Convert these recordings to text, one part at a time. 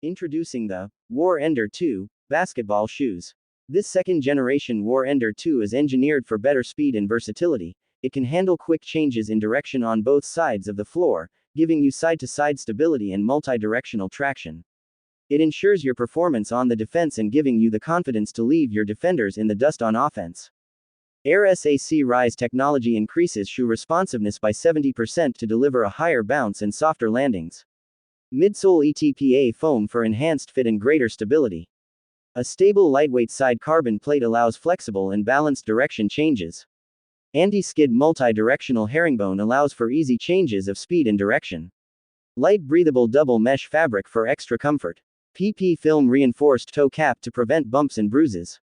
Introducing the War Ender 2 basketball shoes. This second-generation War Ender 2 is engineered for better speed and versatility. It can handle quick changes in direction on both sides of the floor, giving you side-to-side stability and multi-directional traction. It ensures your performance on the defense and giving you the confidence to leave your defenders in the dust on offense. Air SAC Rise technology increases shoe responsiveness by 70% to deliver a higher bounce and softer landings. Midsole ETPA foam for enhanced fit and greater stability. A stable lightweight side carbon plate allows flexible and balanced direction changes. Anti-skid multi-directional herringbone allows for easy changes of speed and direction. Light breathable double mesh fabric for extra comfort. PP film reinforced toe cap to prevent bumps and bruises.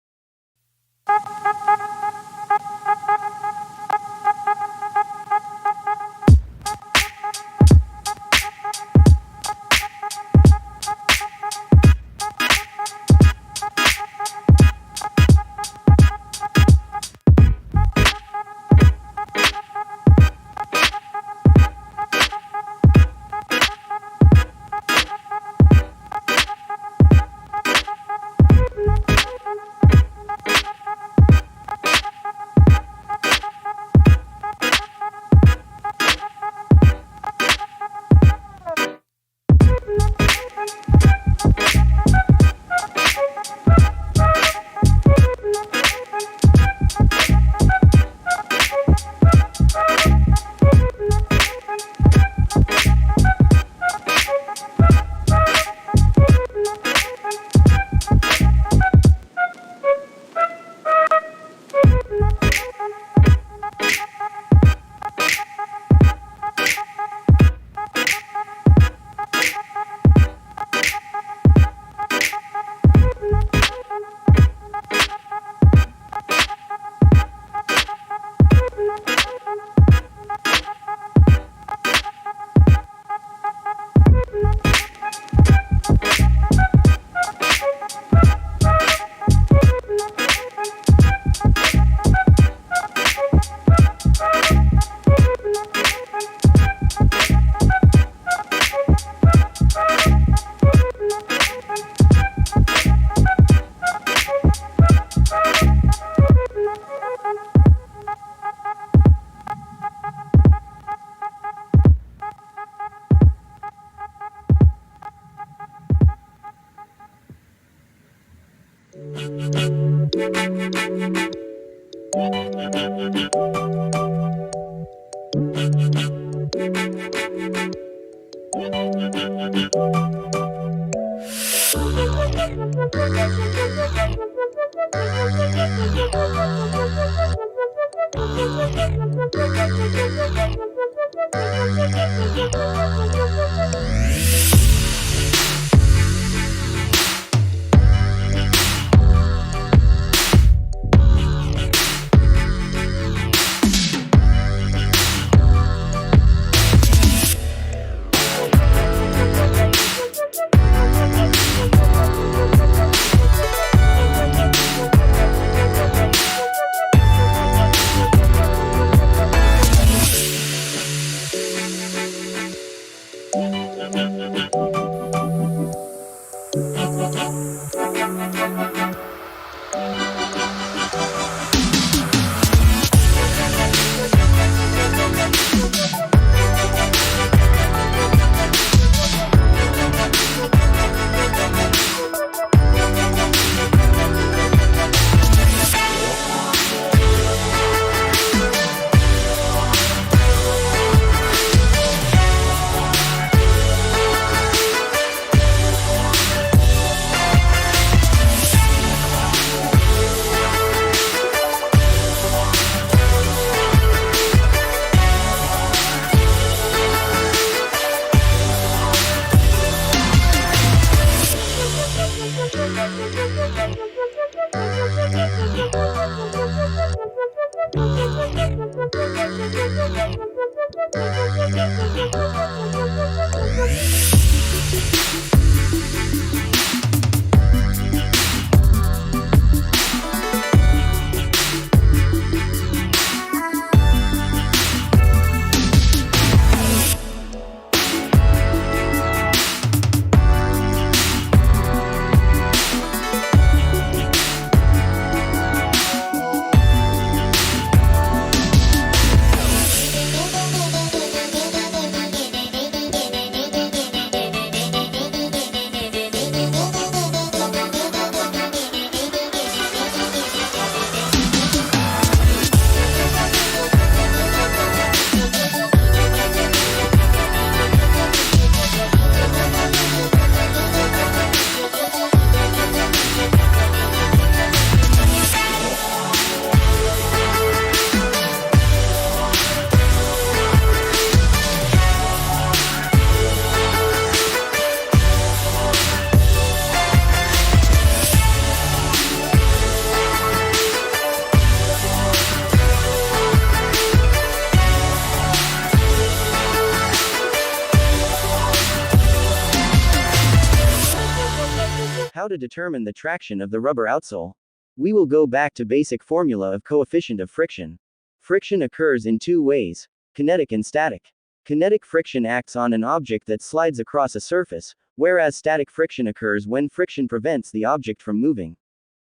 How to determine the traction of the rubber outsole. We will go back to basic formula of coefficient of friction. Friction occurs in two ways: kinetic and static. Kinetic friction acts on an object that slides across a surface, whereas static friction occurs when friction prevents the object from moving.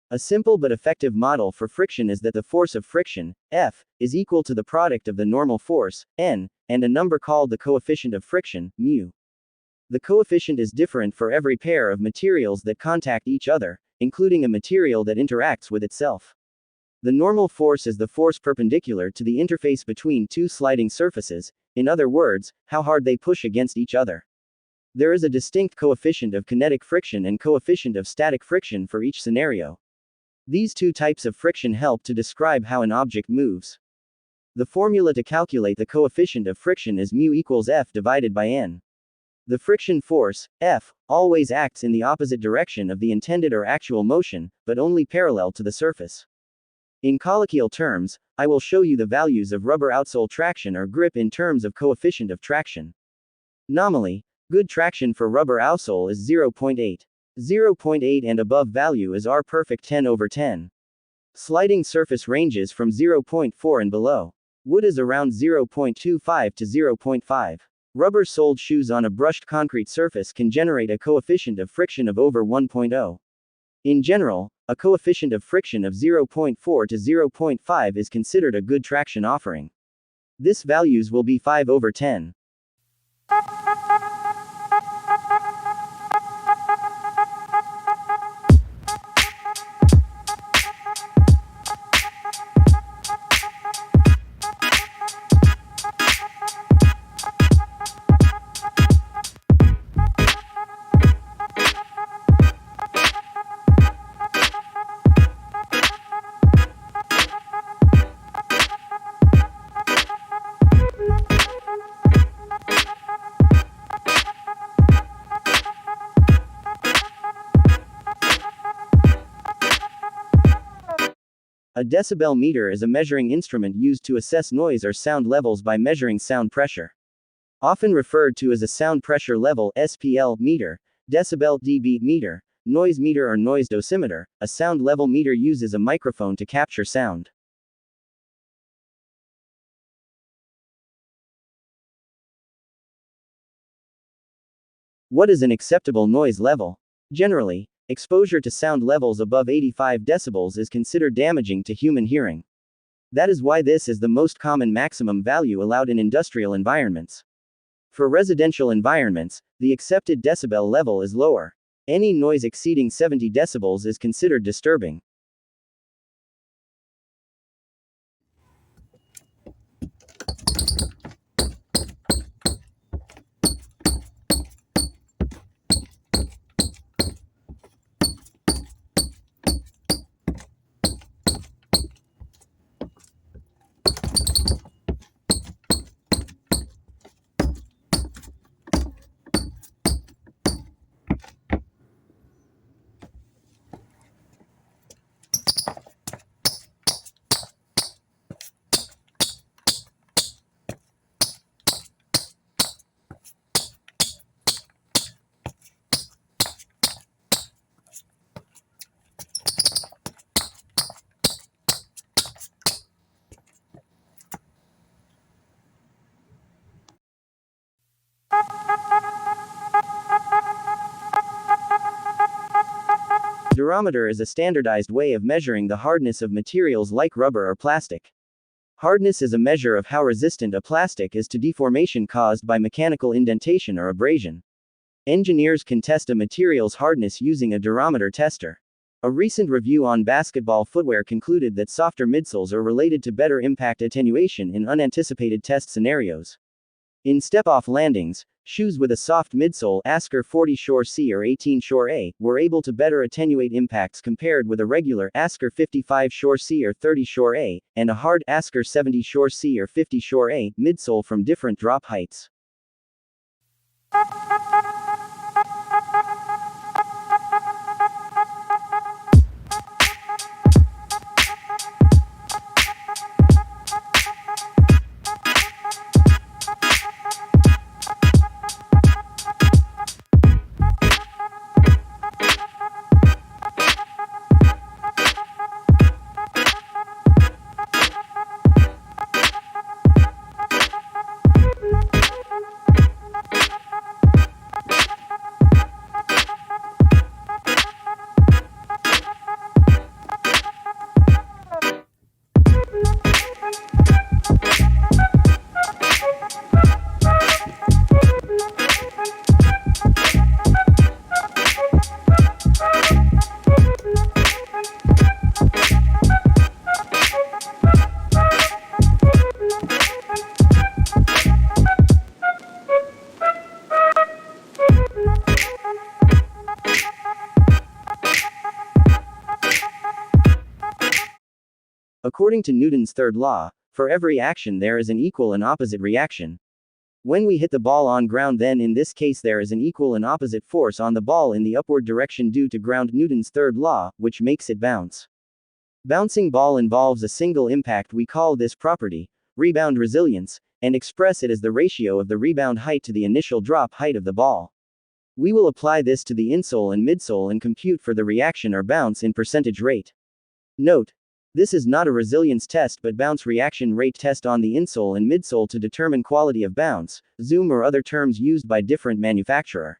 A simple but effective model for friction is that the force of friction, F, is equal to the product of the normal force, N, and a number called the coefficient of friction, mu. The coefficient is different for every pair of materials that contact each other, including a material that interacts with itself. The normal force is the force perpendicular to the interface between two sliding surfaces, in other words, how hard they push against each other. There is a distinct coefficient of kinetic friction and coefficient of static friction for each scenario. These two types of friction help to describe how an object moves. The formula to calculate the coefficient of friction is mu equals F divided by N. The friction force, F, always acts in the opposite direction of the intended or actual motion, but only parallel to the surface. In colloquial terms, I will show you the values of rubber outsole traction or grip in terms of coefficient of traction. Nominally, good traction for rubber outsole is 0.8. 0.8 and above value is R perfect 10/10. Sliding surface ranges from 0.4 and below. Wood is around 0.25 to 0.5. Rubber-soled shoes on a brushed concrete surface can generate a coefficient of friction of over 1.0. In general, a coefficient of friction of 0.4 to 0.5 is considered a good traction offering. This values will be 5/10. A decibel meter is a measuring instrument used to assess noise or sound levels by measuring sound pressure. Often referred to as a sound pressure level (SPL) meter, decibel dB meter, noise meter or noise dosimeter, a sound level meter uses a microphone to capture sound. What is an acceptable noise level? Generally, exposure to sound levels above 85 decibels is considered damaging to human hearing. That is why this is the most common maximum value allowed in industrial environments. For residential environments, the accepted decibel level is lower. Any noise exceeding 70 decibels is considered disturbing. Durometer is a standardized way of measuring the hardness of materials like rubber or plastic. Hardness is a measure of how resistant a plastic is to deformation caused by mechanical indentation or abrasion. Engineers can test a material's hardness using a durometer tester. A recent review on basketball footwear concluded that softer midsoles are related to better impact attenuation in unanticipated test scenarios. In step-off landings, shoes with a soft midsole Asker 40 Shore C or 18 Shore A were able to better attenuate impacts compared with a regular Asker 55 Shore C or 30 Shore A, and a hard Asker 70 Shore C or 50 Shore A midsole from different drop heights. According to Newton's third law, for every action there is an equal and opposite reaction. When we hit the ball on ground, then in this case there is an equal and opposite force on the ball in the upward direction due to Newton's third law, which makes it bounce. Bouncing ball involves a single impact. We call this property rebound resilience, and express it as the ratio of the rebound height to the initial drop height of the ball. We will apply this to the insole and midsole and compute for the reaction or bounce in percentage rate. Note: this is not a resilience test but bounce reaction rate test on the insole and midsole to determine quality of bounce, zoom or other terms used by different manufacturer.